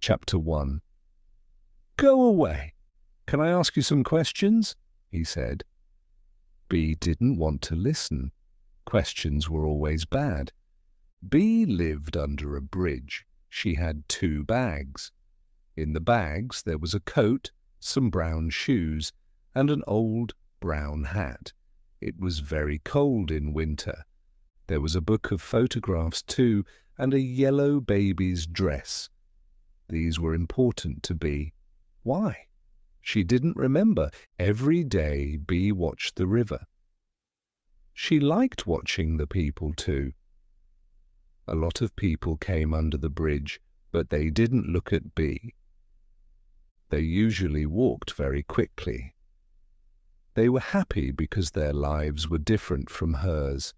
Chapter 1. Go away. Can I ask you some questions? He said. B didn't want to listen. Questions were always bad. B lived under a bridge. She had 2 bags. In the bags there was a coat, some brown shoes, and an old brown hat. It was very cold in winter. There was a book of photographs too, and a yellow baby's dress. These were important to B. Why? She didn't remember. Every day B watched the river. She liked watching the people too. A lot of people came under the bridge, but they didn't look at B. They usually walked very quickly. They were happy because their lives were different from hers.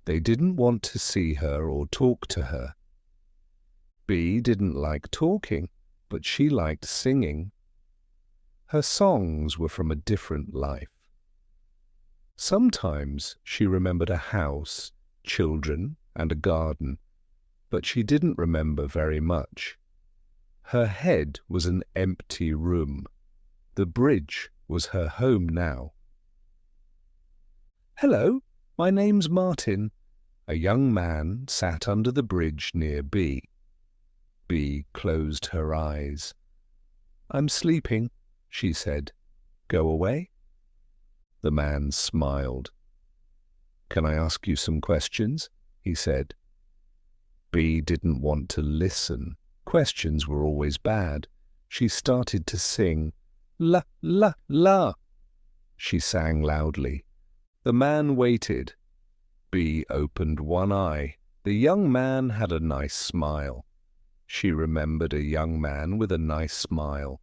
They didn't want to see her or talk to her. B didn't like talking, but she liked singing. Her songs were from a different life. Sometimes she remembered a house, children, and a garden, but she didn't remember very much. Her head was an empty room. The bridge was her home now. Hello, my name's Martin. A young man sat under the bridge near B. B closed her eyes. I'm sleeping, she said. Go away. The man smiled. Can I ask you some questions? He said. B didn't want to listen. Questions were always bad. She started to sing. La, la, la. She sang loudly. The man waited. B opened one eye. The young man had a nice smile. She remembered a young man with a nice smile.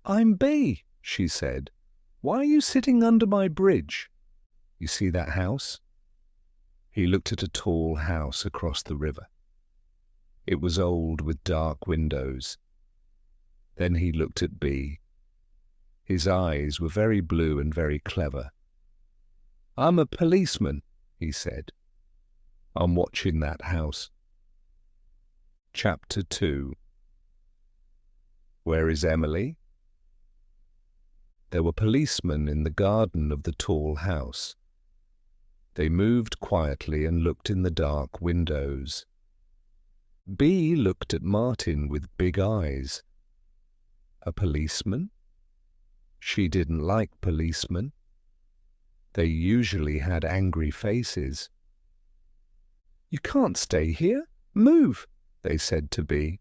I'm B, she said. Why are you sitting under my bridge? You see that house? He looked at a tall house across the river. It was old with dark windows. Then he looked at B. His eyes were very blue and very clever. I'm a policeman, he said. I'm watching that house. Chapter 2. Where is Emily? There were policemen in the garden of the tall house. They moved quietly and looked in the dark windows. B looked at Martin with big eyes. A policeman? She didn't like policemen. They usually had angry faces. You can't stay here. Move, they said to B.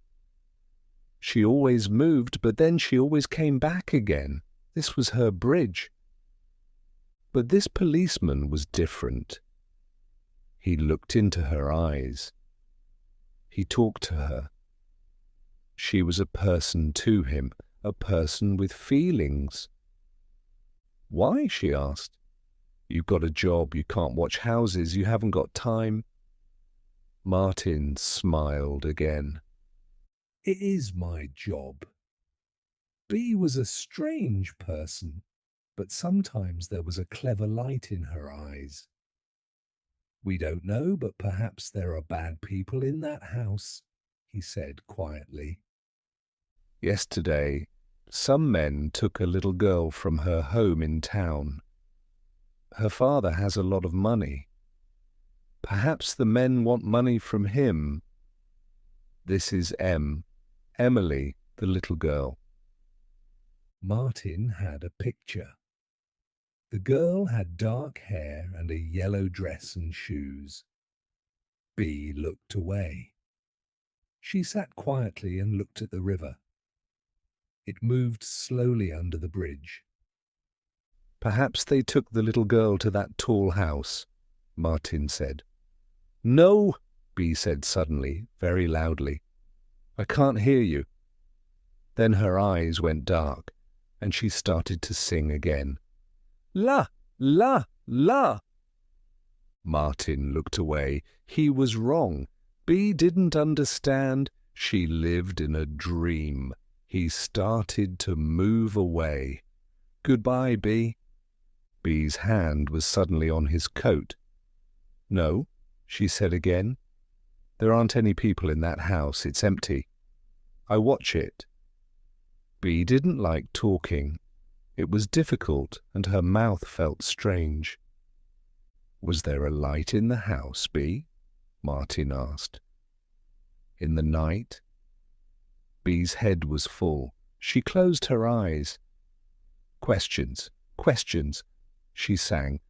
She always moved, but then she always came back again. This was her bridge. But this policeman was different. He looked into her eyes. He talked to her. She was a person to him, a person with feelings. Why? She asked. You've got a job, you can't watch houses, you haven't got time. Martin smiled again. It is my job. B was a strange person, but sometimes there was a clever light in her eyes. We don't know, but perhaps there are bad people in that house, he said quietly. Yesterday, some men took a little girl from her home in town. Her father has a lot of money. Perhaps the men want money from him. This is Emily, the little girl. Martin had a picture. The girl had dark hair and a yellow dress and shoes. B looked away. She sat quietly and looked at the river. It moved slowly under the bridge. Perhaps they took the little girl to that tall house, Martin said. No, B said suddenly, very loudly. I can't hear you. Then her eyes went dark, and she started to sing again. La, la, la. Martin looked away. He was wrong. B didn't understand. She lived in a dream. He started to move away. Goodbye, B. B's hand was suddenly on his coat. No, she said again. There aren't any people in that house. It's empty. I watch it. Bee didn't like talking. It was difficult, and her mouth felt strange. Was there a light in the house, Bee? Martin asked. In the night? Bee's head was full. She closed her eyes. Questions, questions, she sang.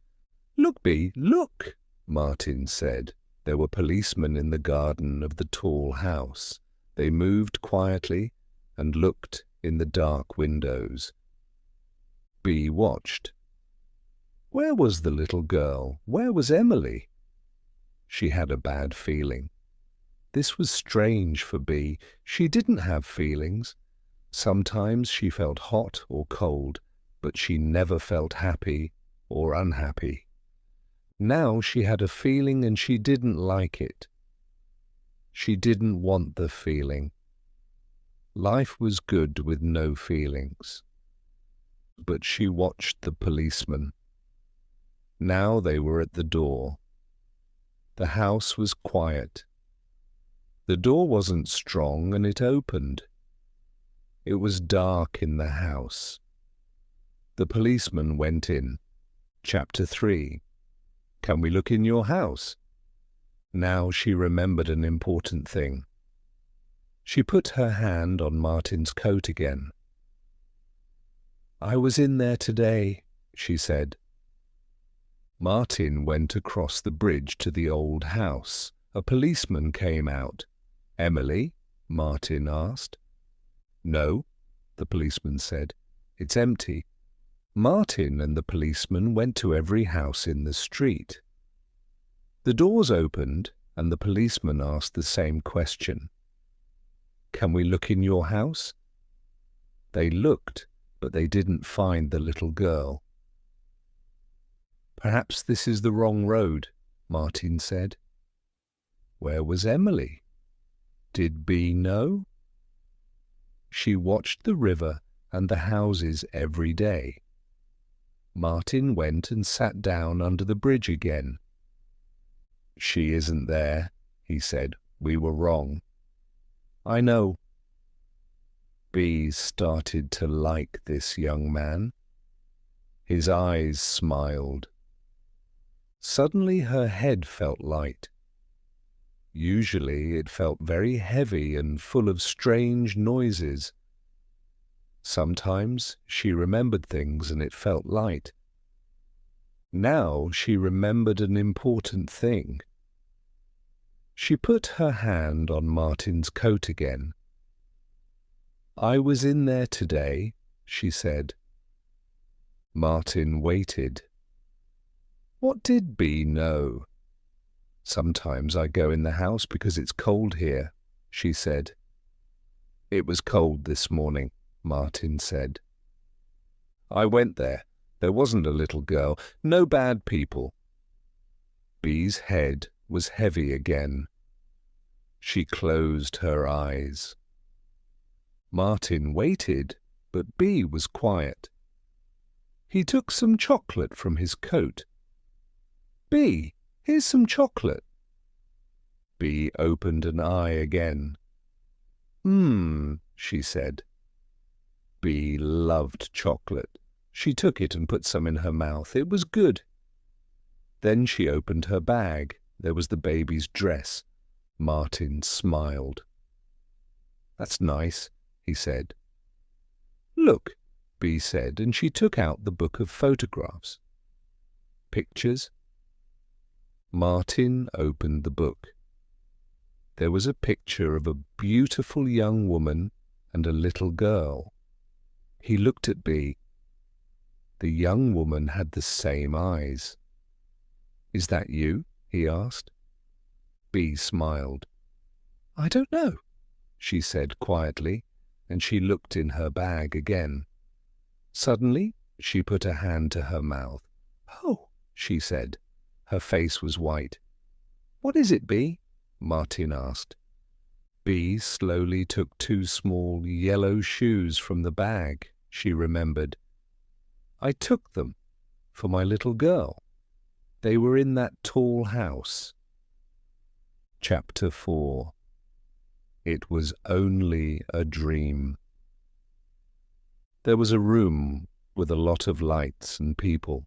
Look, Bee, look, Martin said. There were policemen in the garden of the tall house. They moved quietly and looked in the dark windows. Bee watched. Where was the little girl? Where was Emily? She had a bad feeling. This was strange for Bee. She didn't have feelings. Sometimes she felt hot or cold, but she never felt happy or unhappy. Now she had a feeling and she didn't like it. She didn't want the feeling. Life was good with no feelings. But she watched the policemen. Now they were at the door. The house was quiet. The door wasn't strong and it opened. It was dark in the house. The policeman went in. Chapter 3. Can we look in your house? Now she remembered an important thing. She put her hand on Martin's coat again. I was in there today, she said. Martin went across the bridge to the old house. A policeman came out. Emily? Martin asked. No, the policeman said. It's empty. Martin and the policeman went to every house in the street. The doors opened and the policeman asked the same question. Can we look in your house? They looked, but they didn't find the little girl. Perhaps this is the wrong road, Martin said. Where was Emily? Did Bee know? She watched the river and the houses every day. Martin went and sat down under the bridge again. She isn't there, he said. We were wrong. I know. Bee started to like this young man. His eyes smiled. Suddenly her head felt light. Usually it felt very heavy and full of strange noises. Sometimes she remembered things and it felt light. Now she remembered an important thing. She put her hand on Martin's coat again. I was in there today, she said. Martin waited. What did Bee know? Sometimes I go in the house because it's cold here, she said. It was cold this morning, Martin said. I went there. There wasn't a little girl, no bad people. Bee's head was heavy again. She closed her eyes. Martin waited, but Bee was quiet. He took some chocolate from his coat. Bee, here's some chocolate. Bee opened an eye again. She said. Bee loved chocolate. She took it and put some in her mouth. It was good. Then she opened her bag. There was the baby's dress. Martin smiled. That's nice, he said. Look, Bee said, and she took out the book of photographs. Pictures? Martin opened the book. There was a picture of a beautiful young woman and a little girl. He looked at Bee. The young woman had the same eyes. Is that you? He asked. Bee smiled. I don't know, she said quietly, and she looked in her bag again. Suddenly, she put a hand to her mouth. Oh, she said. Her face was white. What is it, Bee? Martin asked. Bee slowly took 2 small yellow shoes from the bag, she remembered. I took them for my little girl. They were in that tall house. Chapter 4. It was only a dream. There was a room with a lot of lights and people.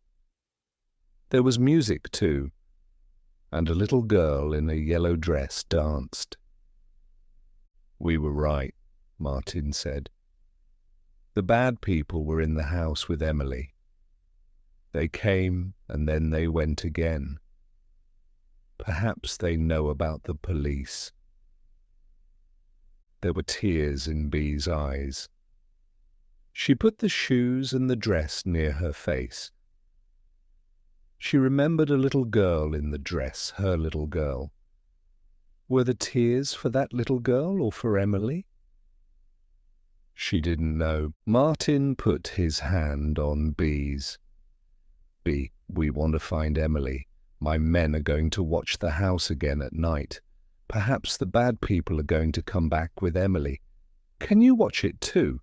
There was music too, and a little girl in a yellow dress danced. "We were right," Martin said. "The bad people were in the house with Emily. They came and then they went again. Perhaps they know about the police." There were tears in Bee's eyes. She put the shoes and the dress near her face. She remembered a little girl in the dress, her little girl. Were the tears for that little girl or for Emily? She didn't know. Martin put his hand on Bee's. "Bee, we want to find Emily. My men are going to watch the house again at night. Perhaps the bad people are going to come back with Emily. Can you watch it too?"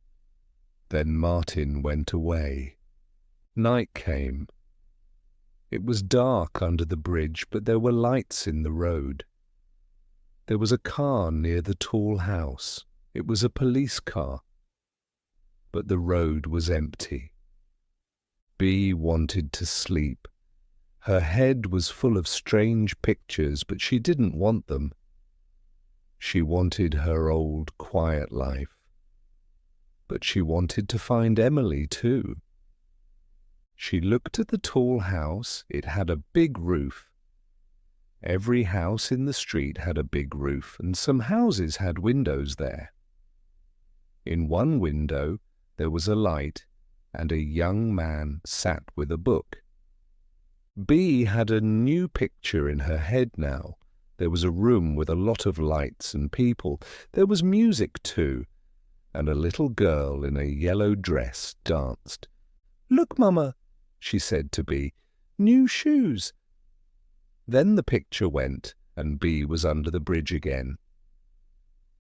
Then Martin went away. Night came. It was dark under the bridge, but there were lights in the road. There was a car near the tall house. It was a police car. But the road was empty. Bee wanted to sleep. Her head was full of strange pictures, but she didn't want them. She wanted her old quiet life. But she wanted to find Emily too. She looked at the tall house. It had a big roof. Every house in the street had a big roof, and some houses had windows there. In one window there was a light, and a young man sat with a book. Bee had a new picture in her head now. There was a room with a lot of lights and people. There was music too, and a little girl in a yellow dress danced. "Look, Mama," she said to Bee, "new shoes." Then the picture went, and Bee was under the bridge again.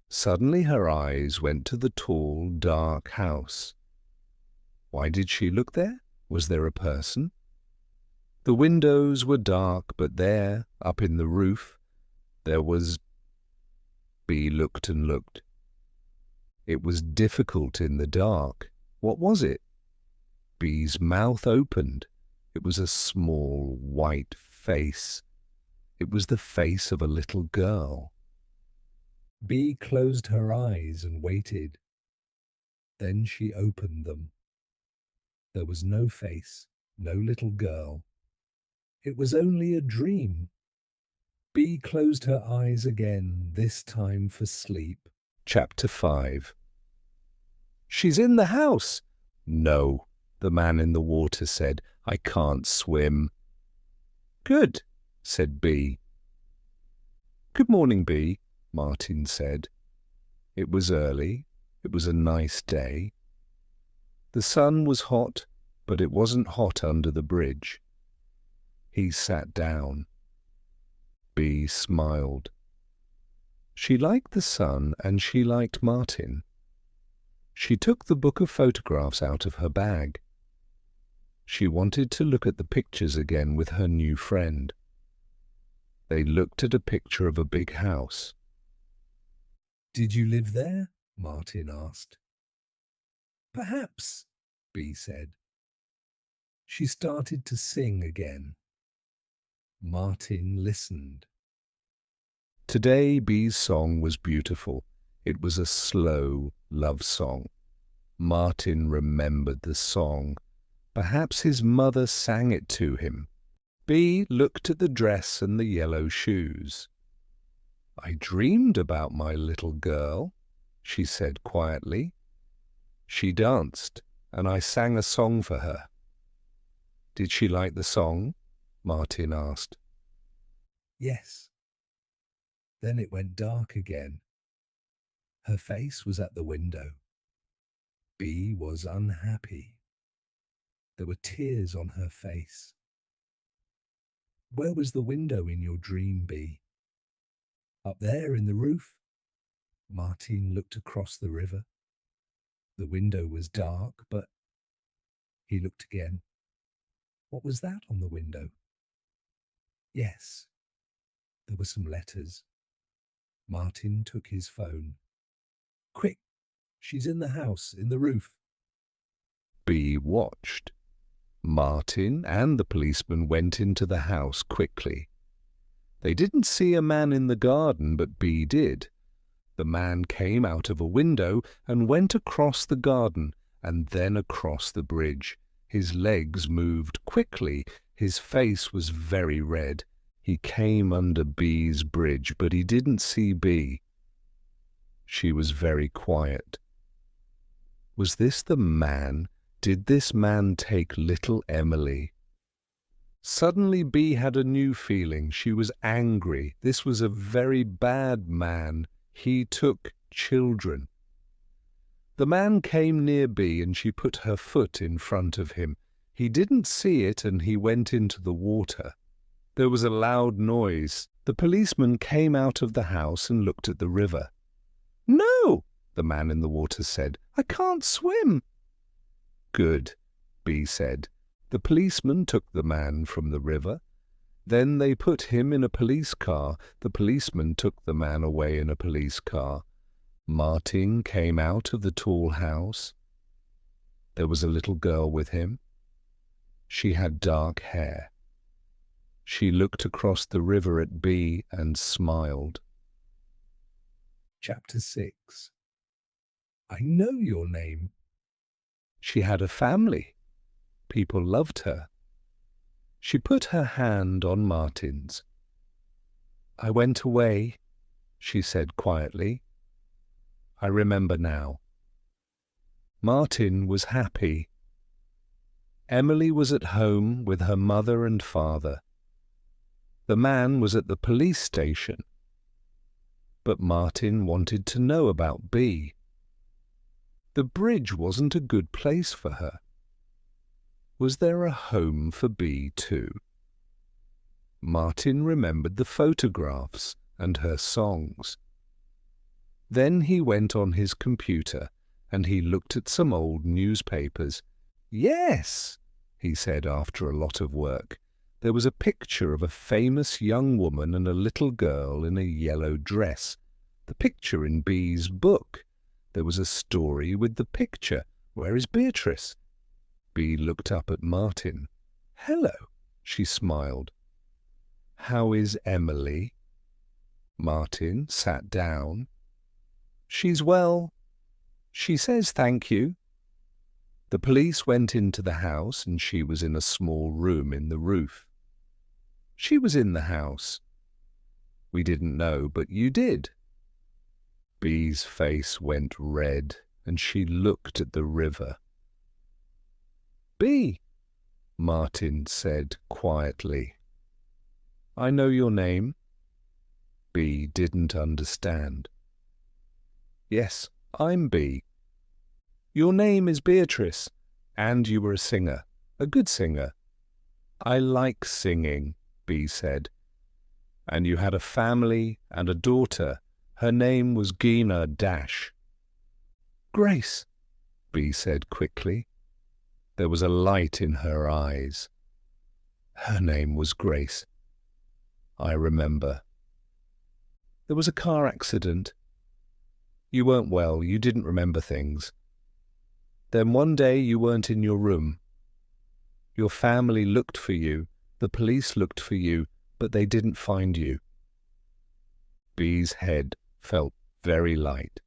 Suddenly her eyes went to the tall, dark house. Why did she look there? Was there a person? The windows were dark, but there, up in the roof, there was... Bee looked and looked. It was difficult in the dark. What was it? Bee's mouth opened. It was a small, white face. It was the face of a little girl. Bee closed her eyes and waited. Then she opened them. There was no face, no little girl. It was only a dream. Bee closed her eyes again, this time for sleep. Chapter 5. "She's in the house." "No," the man in the water said. "I can't swim." "Good," said Bee. "Good morning, Bee," Martin said. It was early. It was a nice day. The sun was hot, but it wasn't hot under the bridge. He sat down. Bee smiled. She liked the sun and she liked Martin. She took the book of photographs out of her bag. She wanted to look at the pictures again with her new friend. They looked at a picture of a big house. "Did you live there?" Martin asked. "Perhaps," Bee said. She started to sing again. Martin listened. Today Bee's song was beautiful. It was a slow love song. Martin remembered the song. Perhaps his mother sang it to him. Bee looked at the dress and the yellow shoes. "I dreamed about my little girl," she said quietly. "She danced, and I sang a song for her." "Did she like the song?" Martin asked. "Yes." Then it went dark again. Her face was at the window. Bee was unhappy. There were tears on her face. "Where was the window in your dream, Bee?" "Up there in the roof." Martin looked across the river. The window was dark, but... He looked again. What was that on the window? Yes, there were some letters. Martin took his phone. Quick, she's in the house, in the roof. B watched. Martin and the policeman went into the house quickly. They didn't see a man in the garden, but B did. The man came out of a window and went across the garden and then across the bridge. His legs moved quickly. His face was very red. He came under B's bridge, but he didn't see B. She was very quiet. Was this the man? Did this man take little Emily? Suddenly B had a new feeling. She was angry. This was a very bad man. He took children. The man came near B and she put her foot in front of him. He didn't see it and he went into the water. There was a loud noise. The policeman came out of the house and looked at the river. "No," the man in the water said. "I can't swim." "Good," B said. The policeman took the man from the river. Then they put him in a police car. The policeman took the man away in a police car. Martin came out of the tall house. There was a little girl with him. She had dark hair. She looked across the river at B and smiled. Chapter 6. I know your name. She had a family. People loved her. She put her hand on Martin's. "I went away," she said quietly. "I remember now." Martin was happy. Emily was at home with her mother and father. The man was at the police station. But Martin wanted to know about B. The bridge wasn't a good place for her. Was there a home for B too? Martin remembered the photographs and her songs. Then he went on his computer and he looked at some old newspapers. "Yes," he said after a lot of work. There was a picture of a famous young woman and a little girl in a yellow dress. The picture in B's book. There was a story with the picture. "Where is Beatrice?" B looked up at Martin. "Hello," she smiled. "How is Emily?" Martin sat down. "She's well. She says thank you." The police went into the house and she was in a small room in the roof. She was in the house. "We didn't know, but you did." B's face went red and she looked at the river. "B," Martin said quietly. "I know your name." B didn't understand. "Yes, I'm B." "Your name is Beatrice, and you were a singer, a good singer." "I like singing," B said. "And you had a family and a daughter. Her name was Gina Dash." "Grace," B said quickly. There was a light in her eyes. "Her name was Grace. I remember. There was a car accident. You weren't well, you didn't remember things. Then one day you weren't in your room. Your family looked for you, the police looked for you, but they didn't find you." B's head felt very light.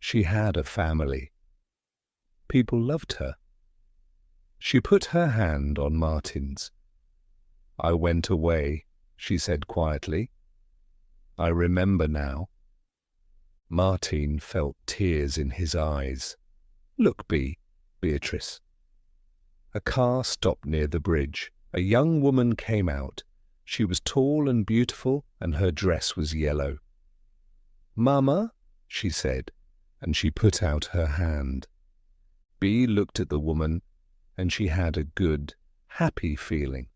She had a family. People loved her. She put her hand on Martin's. "I went away," she said quietly. "I remember now." Martin felt tears in his eyes. "Look, Beatrice." A car stopped near the bridge. A young woman came out. She was tall and beautiful, and her dress was yellow. "Mama," she said, and she put out her hand. B looked at the woman, and she had a good, happy feeling.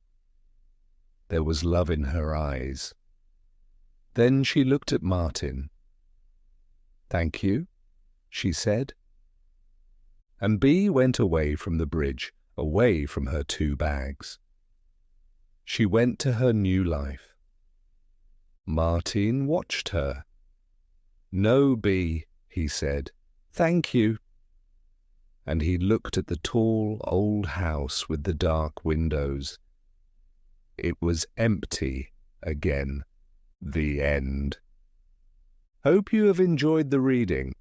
There was love in her eyes. Then she looked at Martin. "Thank you," she said. And B went away from the bridge, away from her 2 bags. She went to her new life. Martin watched her. "No, B," he said. "Thank you." And he looked at the tall old house with the dark windows. It was empty again. The end. Hope you have enjoyed the reading.